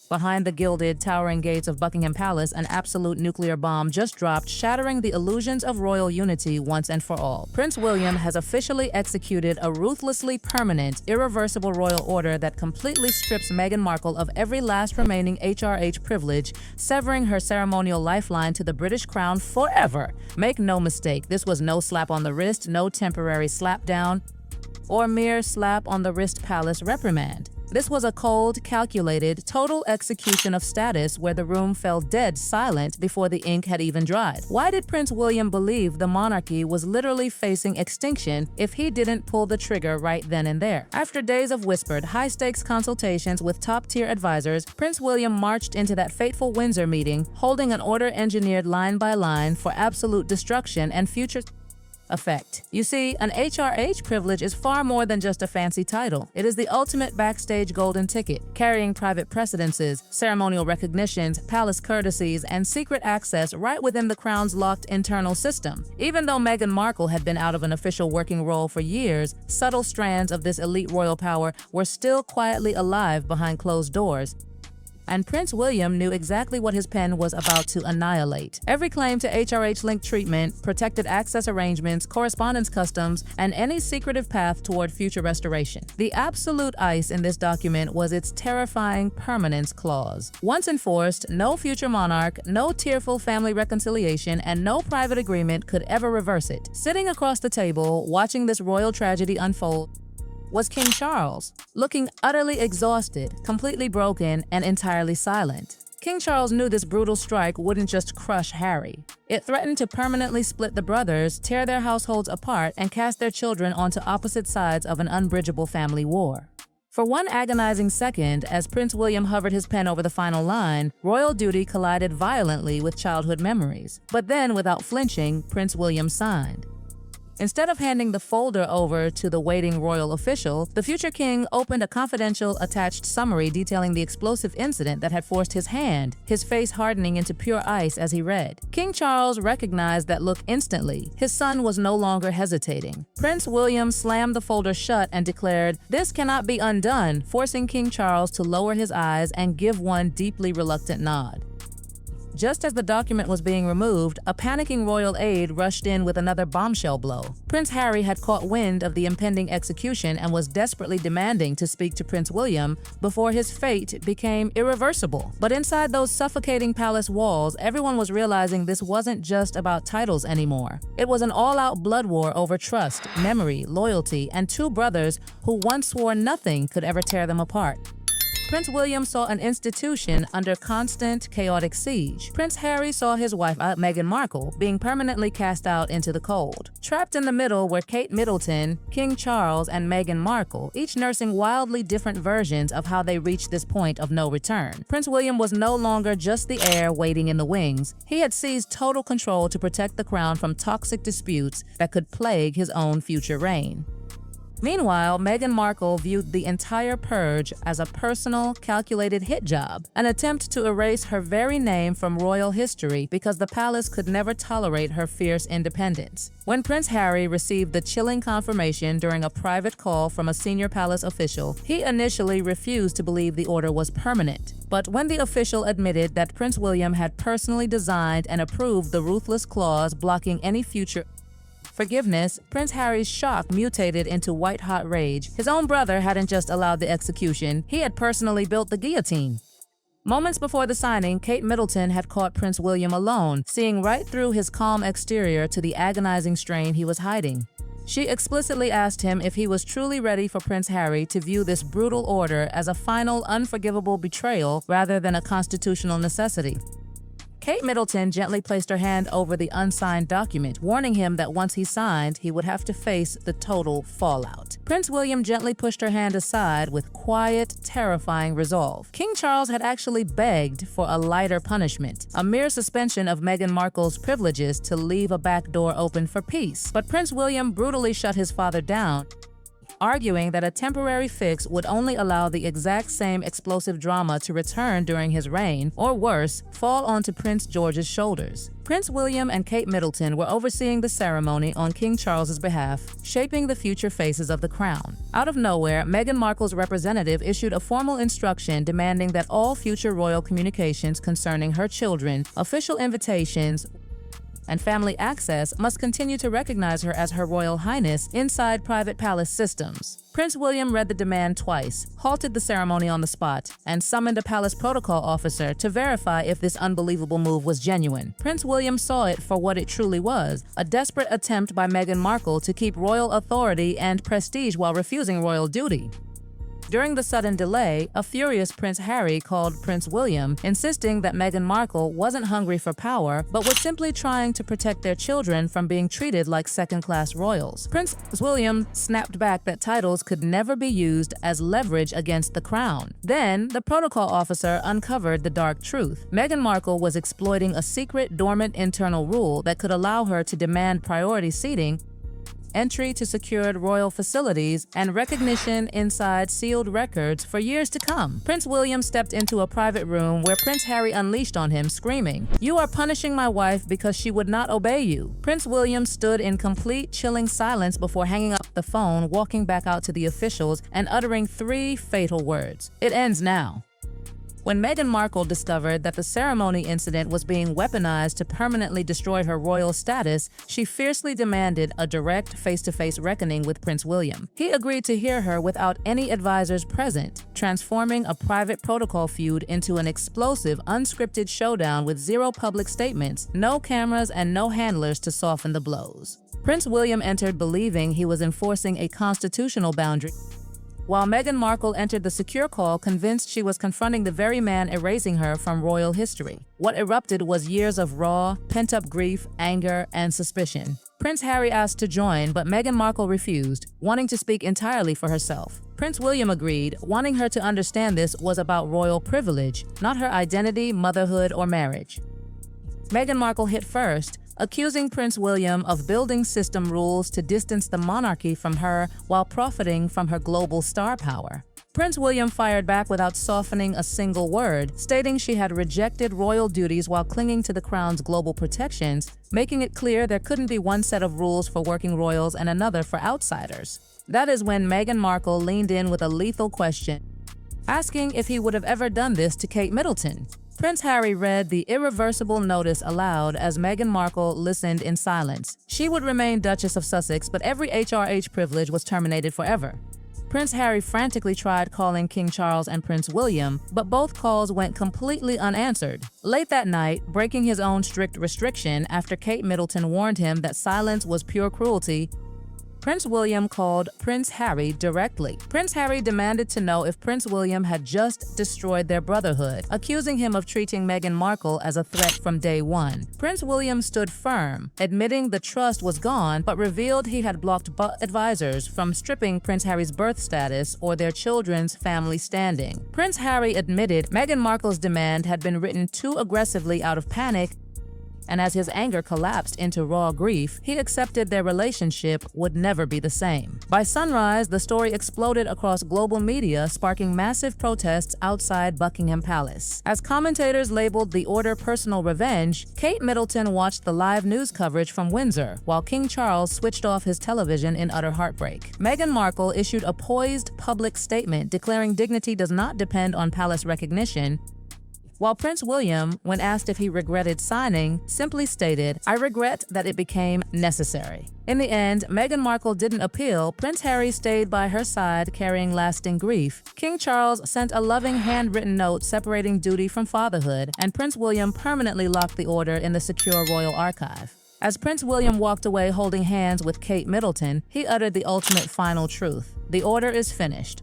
Behind the gilded, towering gates of Buckingham Palace, an absolute nuclear bomb just dropped, shattering the illusions of royal unity once and for all. Prince William has officially executed a ruthlessly permanent, irreversible royal order that completely strips Meghan Markle of every last remaining HRH privilege, severing her ceremonial lifeline to the British crown forever. Make no mistake, this was no slap on the wrist, no temporary slap down, or mere slap on the wrist palace reprimand. This was a cold, calculated, total execution of status where the room fell dead silent before the ink had even dried. Why did Prince William believe the monarchy was literally facing extinction if he didn't pull the trigger right then and there? After days of whispered, high-stakes consultations with top-tier advisors, Prince William marched into that fateful Windsor meeting, holding an order engineered line by line for absolute destruction and future effect. You see, an HRH privilege is far more than just a fancy title. It is the ultimate backstage golden ticket, carrying private precedences, ceremonial recognitions, palace courtesies, and secret access right within the crown's locked internal system. Even though Meghan Markle had been out of an official working role for years, subtle strands of this elite royal power were still quietly alive behind closed doors. And Prince William knew exactly what his pen was about to annihilate. Every claim to HRH-linked treatment, protected access arrangements, correspondence customs, and any secretive path toward future restoration. The absolute ice in this document was its terrifying permanence clause. Once enforced, no future monarch, no tearful family reconciliation, and no private agreement could ever reverse it. Sitting across the table, watching this royal tragedy unfold, was King Charles, looking utterly exhausted, completely broken, and entirely silent. King Charles knew this brutal strike wouldn't just crush Harry. It threatened to permanently split the brothers, tear their households apart, and cast their children onto opposite sides of an unbridgeable family war. For one agonizing second, as Prince William hovered his pen over the final line, royal duty collided violently with childhood memories. But then, without flinching, Prince William signed. Instead of handing the folder over to the waiting royal official, the future king opened a confidential attached summary detailing the explosive incident that had forced his hand, his face hardening into pure ice as he read. King Charles recognized that look instantly. His son was no longer hesitating. Prince William slammed the folder shut and declared, "This cannot be undone," forcing King Charles to lower his eyes and give one deeply reluctant nod. Just as the document was being removed, a panicking royal aide rushed in with another bombshell blow. Prince Harry had caught wind of the impending execution and was desperately demanding to speak to Prince William before his fate became irreversible. But inside those suffocating palace walls, everyone was realizing this wasn't just about titles anymore. It was an all-out blood war over trust, memory, loyalty, and two brothers who once swore nothing could ever tear them apart. Prince William saw an institution under constant, chaotic siege. Prince Harry saw his wife, Meghan Markle, being permanently cast out into the cold. Trapped in the middle were Kate Middleton, King Charles, and Meghan Markle, each nursing wildly different versions of how they reached this point of no return. Prince William was no longer just the heir waiting in the wings. He had seized total control to protect the crown from toxic disputes that could plague his own future reign. Meanwhile, Meghan Markle viewed the entire purge as a personal, calculated hit job, an attempt to erase her very name from royal history because the palace could never tolerate her fierce independence. When Prince Harry received the chilling confirmation during a private call from a senior palace official, he initially refused to believe the order was permanent. But when the official admitted that Prince William had personally designed and approved the ruthless clause blocking any future forgiveness, Prince Harry's shock mutated into white-hot rage. His own brother hadn't just allowed the execution, he had personally built the guillotine. Moments before the signing, Kate Middleton had caught Prince William alone, seeing right through his calm exterior to the agonizing strain he was hiding. She explicitly asked him if he was truly ready for Prince Harry to view this brutal order as a final, unforgivable betrayal rather than a constitutional necessity. Kate Middleton gently placed her hand over the unsigned document, warning him that once he signed, he would have to face the total fallout. Prince William gently pushed her hand aside with quiet, terrifying resolve. King Charles had actually begged for a lighter punishment, a mere suspension of Meghan Markle's privileges to leave a back door open for peace. But Prince William brutally shut his father down. arguing that a temporary fix would only allow the exact same explosive drama to return during his reign, or worse, fall onto Prince George's shoulders. Prince William and Kate Middleton were overseeing the ceremony on King Charles's behalf, shaping the future faces of the crown. Out of nowhere, Meghan Markle's representative issued a formal instruction demanding that all future royal communications concerning her children, official invitations, and family access must continue to recognize her as Her Royal Highness inside private palace systems. Prince William read the demand twice, halted the ceremony on the spot, and summoned a palace protocol officer to verify if this unbelievable move was genuine. Prince William saw it for what it truly was, a desperate attempt by Meghan Markle to keep royal authority and prestige while refusing royal duty. During the sudden delay, a furious Prince Harry called Prince William, insisting that Meghan Markle wasn't hungry for power, but was simply trying to protect their children from being treated like second-class royals. Prince William snapped back that titles could never be used as leverage against the crown. Then, the protocol officer uncovered the dark truth. Meghan Markle was exploiting a secret, dormant internal rule that could allow her to demand priority seating, entry to secured royal facilities, and recognition inside sealed records for years to come. Prince William stepped into a private room where Prince Harry unleashed on him, screaming, "You are punishing my wife because she would not obey you." Prince William stood in complete, chilling silence before hanging up the phone, walking back out to the officials, and uttering 3 fatal words: "It ends now." When Meghan Markle discovered that the ceremony incident was being weaponized to permanently destroy her royal status, she fiercely demanded a direct face-to-face reckoning with Prince William. He agreed to hear her without any advisors present, transforming a private protocol feud into an explosive, unscripted showdown with 0 public statements, no cameras, and no handlers to soften the blows. Prince William entered believing he was enforcing a constitutional boundary, while Meghan Markle entered the secure call convinced she was confronting the very man erasing her from royal history. What erupted was years of raw, pent-up grief, anger, and suspicion. Prince Harry asked to join, but Meghan Markle refused, wanting to speak entirely for herself. Prince William agreed, wanting her to understand this was about royal privilege, not her identity, motherhood, or marriage. Meghan Markle hit first, accusing Prince William of building system rules to distance the monarchy from her while profiting from her global star power. Prince William fired back without softening a single word, stating she had rejected royal duties while clinging to the crown's global protections, making it clear there couldn't be one set of rules for working royals and another for outsiders. That is when Meghan Markle leaned in with a lethal question, asking if he would have ever done this to Kate Middleton. Prince Harry read the irreversible notice aloud as Meghan Markle listened in silence. She would remain Duchess of Sussex, but every HRH privilege was terminated forever. Prince Harry frantically tried calling King Charles and Prince William, but both calls went completely unanswered. Late that night, breaking his own strict restriction after Kate Middleton warned him that silence was pure cruelty, Prince William called Prince Harry directly. Prince Harry demanded to know if Prince William had just destroyed their brotherhood, accusing him of treating Meghan Markle as a threat from day one. Prince William stood firm, admitting the trust was gone, but revealed he had blocked advisors from stripping Prince Harry's birth status or their children's family standing. Prince Harry admitted Meghan Markle's demand had been written too aggressively out of panic, and as his anger collapsed into raw grief, he accepted their relationship would never be the same. By sunrise, the story exploded across global media, sparking massive protests outside Buckingham Palace. As commentators labeled the order personal revenge, Kate Middleton watched the live news coverage from Windsor, while King Charles switched off his television in utter heartbreak. Meghan Markle issued a poised public statement declaring dignity does not depend on palace recognition, while Prince William, when asked if he regretted signing, simply stated, "I regret that it became necessary." In the end, Meghan Markle didn't appeal. Prince Harry stayed by her side, carrying lasting grief. King Charles sent a loving handwritten note separating duty from fatherhood, and Prince William permanently locked the order in the secure royal archive. As Prince William walked away holding hands with Kate Middleton, he uttered the ultimate final truth: the order is finished.